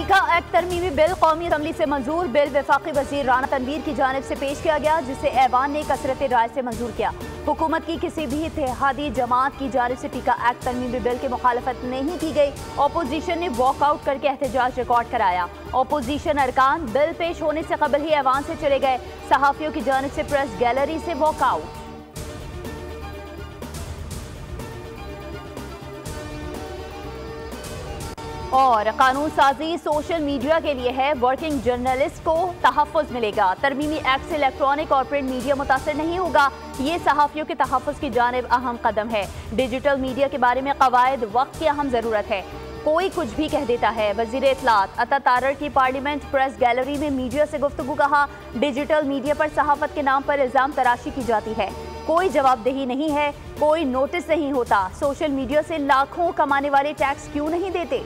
टीका act तरमीमी bill कौमी assembly से मंजूर। बिल वफाकी वजीर राना तनवीर की जानिब से पेश किया गया, जिसे ऐवान ने कसरत राय से मंजूर किया। हुकूमत की किसी भी इत्तेहादी जमात की जानिब से टीका एक्ट तरमीमी बिल की मुखालफत नहीं की गई। अपोजिशन ने वॉकआउट करके एहतजाज रिकॉर्ड कराया। अपोजिशन अरकान बिल पेश होने से कबल ही ऐवान से चले गए। सहाफियों की जानिब से प्रेस गैलरी से वॉकआउट। और कानून साजी सोशल मीडिया के लिए है, वर्किंग जर्नलिस्ट को तहफ़्फ़ुज़ मिलेगा। तरमीमी एक्ट से इलेक्ट्रॉनिक और प्रिंट मीडिया मुतासर नहीं होगा। ये सहाफ़ियों के तहफ़्फ़ुज़ की जानिब अहम कदम है। डिजिटल मीडिया के बारे में क़वायद वक्त की अहम ज़रूरत है। कोई कुछ भी कह देता है। वज़ीर इत्तलात अता तारड़ की पार्लियामेंट प्रेस गैलरी में मीडिया से गुफ्तगू। कहा, डिजिटल मीडिया पर सहाफ़त के नाम पर इल्ज़ाम तराशी की जाती है, कोई जवाबदेही नहीं है, कोई नोटिस नहीं होता। सोशल मीडिया से लाखों कमाने वाले टैक्स क्यों नहीं देते?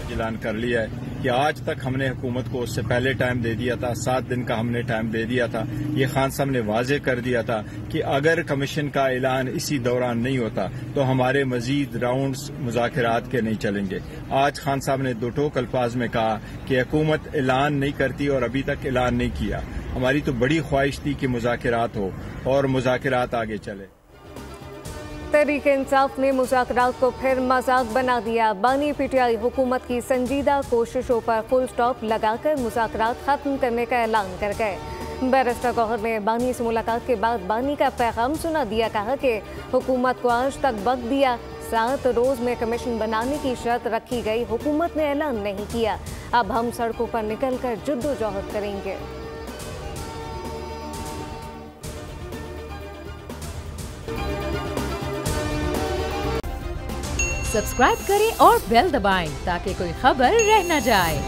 ऐलान कर लिया है कि आज तक हमने हुकूमत को उससे पहले टाइम दे दिया था, 7 दिन का हमने टाइम दे दिया था। ये खान साहब ने वाजे कर दिया था कि अगर कमीशन का ऐलान इसी दौरान नहीं होता तो हमारे मजीद राउंड्स मुज़ाकरात के नहीं चलेंगे। आज खान साहब ने दो टोक अल्फाज में कहा कि हुकूमत ऐलान नहीं करती और अभी तक ऐलान नहीं किया। हमारी तो बड़ी ख्वाहिश थी कि मुज़ाकरात हो और मुज़ाकरात आगे चले। तहरीक इंसाफ ने मुज़ाकरात को फिर मजाक बना दिया। बानी पीटीआई हुकूमत की संजीदा कोशिशों पर फुल स्टॉप लगाकर मुज़ाकरात खत्म करने का ऐलान कर गए। बैरिस्टर गौहर ने बानी से मुलाकात के बाद बानी का पैगाम सुना दिया। कहा कि हुकूमत को आज तक वक्त दिया, 7 रोज में कमीशन बनाने की शर्त रखी गई। हुकूमत ने ऐलान नहीं किया। अब हम सड़कों पर निकलकर जद्दोजहद करेंगे। सब्सक्राइब करें और बेल दबाएं ताकि कोई खबर रह न जाए।